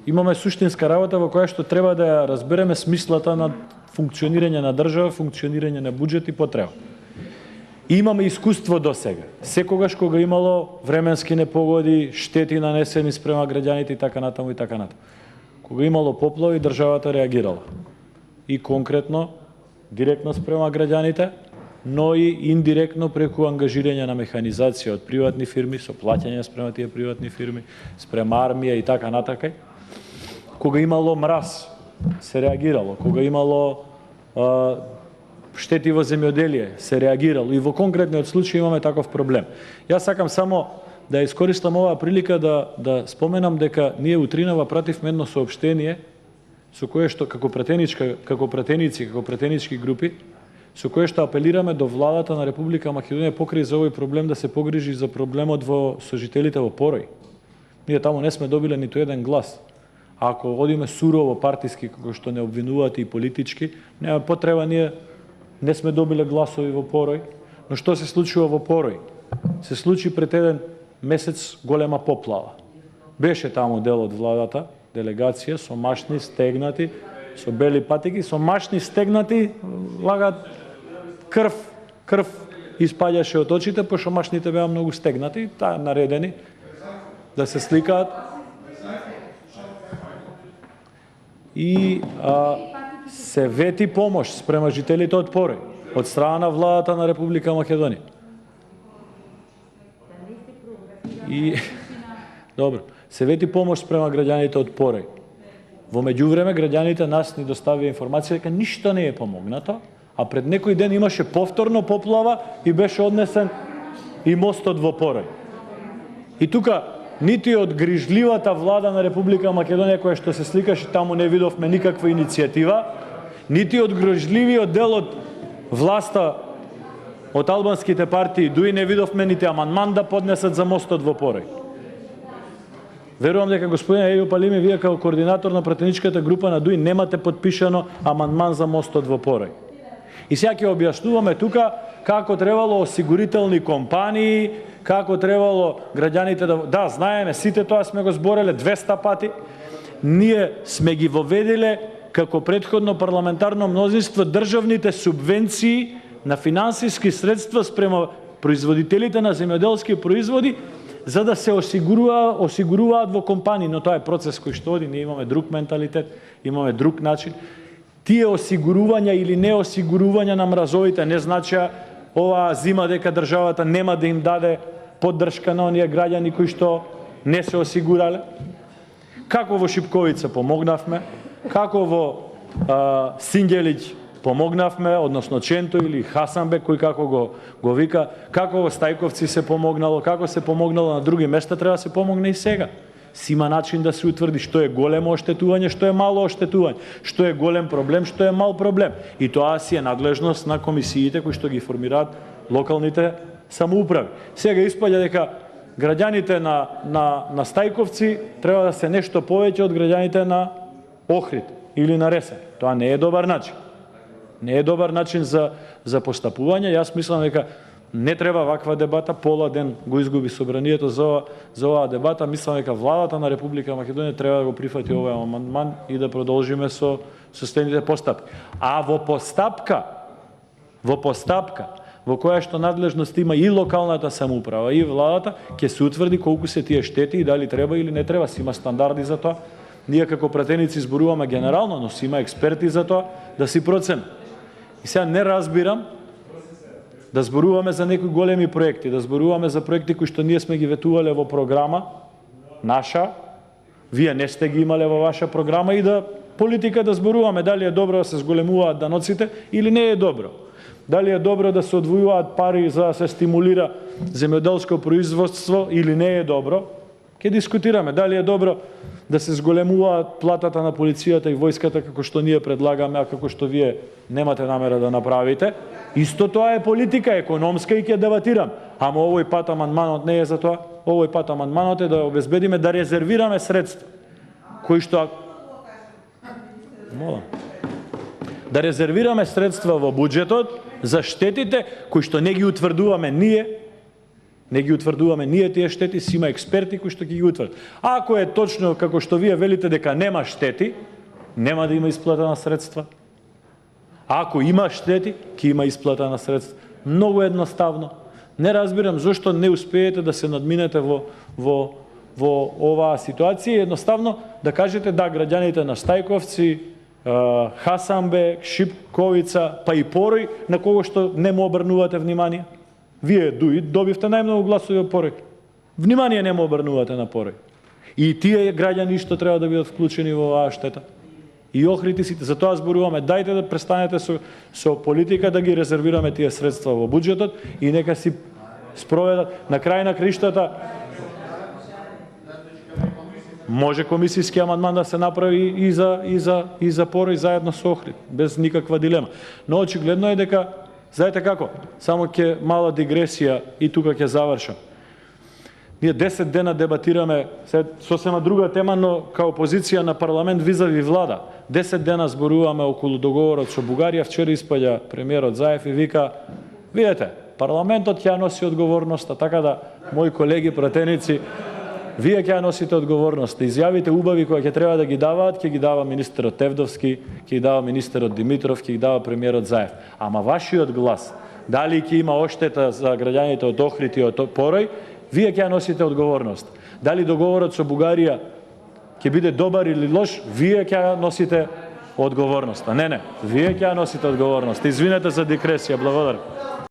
Имаме суштинска работа во која што треба да ја разбереме смислата на функционирање на држава, функционирање на буџет и потреба. И имаме искуство до сега. Секогаш кога имало временски непогоди, штети нанесени спрема граѓаните и така натаму и така натаму. Кога имало поплави, државата реагирала. И конкретно, директно спрема граѓаните, но и индиректно преку ангажирање на механизација од приватни фирми, со плаќање спрема тие приватни фирми, спрема армија и така натака. Кога имало мраз, се реагирало. Кога имало штети во земјоделие, се реагирало. И во конкретниот случај имаме таков проблем. Јас сакам само да искористам оваа прилика да споменам дека ние утринава пративме едно соопштение со кое што како пратенички групи, со кое што апелираме до владата на Република Македонија покрај за овој проблем да се погрижи за проблемот во сожителите во Порој. Ние таму не сме добиле ниту еден глас. Ако одиме сурово партиски, како што не обвинуваат и политички, нема потреба, ние не сме добиле гласови во Порој. Но што се случува во Порој? Се случи пред еден месец голема поплава. Беше таму дел од владата, делегација со машни стегнати, со бели патики, со машни стегнати, лагат крв испаѓаше од очите, пошто машните беа многу стегнати, таа наредени да се сликаат. И се вети помош спрема жителите од Порој, од страна на владата на Република Македонија. И добро, се вети помош спрема граѓаните од Порој. Во меѓувреме граѓаните нас ни доставија информација дека ништо не е помогнато, а пред некој ден имаше повторно поплава и беше однесен и мостот во Порој. И тука нити од грижливата влада на Република Македонија која што се сликаше таму не видовме никаква иницијатива, нити од грижливиот дел од власта од албанските партии дуи не видовме нити амандман да поднесат за мостот во Порој. Верувам дека господин Ејуп Алими, вие како координатор на пратеничката група на ДУИ немате подпишано амандман за мостот во Порој. И сега ќе објаснуваме тука како требало осигурителни компании, како требало граѓаните да знаеме, сите тоа сме го збореле 200 пати. Ние сме ги воведиле како претходно парламентарно мнозинство државните субвенции на финансиски средства спрема производителите на земјоделски производи за да се осигуруваат во компании, но тоа е процес кој што оди, ние имаме друг менталитет, имаме друг начин. Тие осигурувања или неосигурувања на мразовите не значи оваа зима дека државата нема да им даде поддршка на оние граѓани кои што не се осигурале. Како во Шипковица помогнавме, како во Синѓелиќ помогнавме, односно Ченто или Хасанбек, кој како го вика, како во Стајковци се помогнало, како се помогнало на други места, треба да се помогне и сега. Си има начин да се утврди што е големо оштетување, што е мало оштетување, што е голем проблем, што е мал проблем. И тоа си е надлежност на комисиите кои што ги формираат локалните самоуправи. Сега испаѓа дека граѓаните на Стајковци треба да се нешто повеќе од граѓаните на Охрид или на Ресен. Тоа не е добар начин. Не е добар начин за постапување. Јас мислам дека не треба ваква дебата, пола ден го изгуби собранието за оваа дебата. Мислам дека владата на Република Македонија треба да го прифати овој амандман и да продолжиме со следните постапки. А во постапка во која што надлежност има и локалната самоуправа и владата, ќе се утврди колку се тие штети и дали треба или не треба, си има стандарди за тоа. Ние како пратеници зборуваме генерално, но си има експерти за тоа да си процени. И сега не разбирам да зборуваме за некои големи проекти, да зборуваме за проекти кои што ние сме ги ветувале во програма наша, вие не сте ги имале во ваша програма и да политика да зборуваме дали е добро да се зголемуваат даноците или не е добро. Дали е добро да се одвојуваат пари за да се стимулира земјоделско производство или не е добро. Ќе дискутираме дали е добро да се зголемуваат платата на полицијата и војската како што ние предлагаме, а како што вие немате намера да направите. Исто тоа е политика економска и ќе дебатирам. Ама овој пат амандманот не е за тоа. Овој пат амандманот е да обезбедиме да резервираме средства кои што да резервираме средства во буџетот за штетите кои што не ги утврдуваме ние, Не ги утврдуваме ние тие штети, си има експерти кои што ќе ги утврдат. Ако е точно како што вие велите дека нема штети, нема да има исплатена средства. Ако има штети, ќе има исплатена средства. Многу едноставно. Не разбирам зошто не успеете да се надминете во оваа ситуација, едноставно да кажете да, граѓаните на Стајковци, Хасанбек, Шипковица, па и Порој, на кого што не му обрнувате внимание. Вие добивте најмногу гласови од Порој. Внимание не му обрнувате на Порој. И тие граѓани што треба да бидат вклучени во оваа штета. И Охрид и сите, за тоа зборуваме, дајте да престанете со политика да ги резервираме тие средства во буџетот и нека си спроведат на крај на криштата. Може комисијски амандман да се направи и за Порој заедно со Охрид, без никаква дилема. Но очигледно е дека, знаете како, само ќе мала дигресија и тука ќе завршам. Ние 10 дена дебатираме сосема друга тема, но као опозиција на парламент визави влада. 10 дена зборуваме околу договорот со Бугарија. Вчера испаѓа премиерот Заев и вика, видете, парламентот ќе носи одговорноста, така да, мои колеги пратеници, вие ќе носите одговорност. Изјавите убави кои ќе треба да ги даваат, ќе ги дава министерот Тевдовски, ќе ги дава министерот Димитров, ќе ги дава премиерот Заев. Ама вашиот глас, дали ќе има оштета за граѓаните од Охрид и од Порој, вие ќе носите одговорност. Дали договорот со Бугарија ќе биде добар или лош, вие ќе носите одговорноста. Не, вие ќе носите одговорност. Извинете за дикресија, благодарам.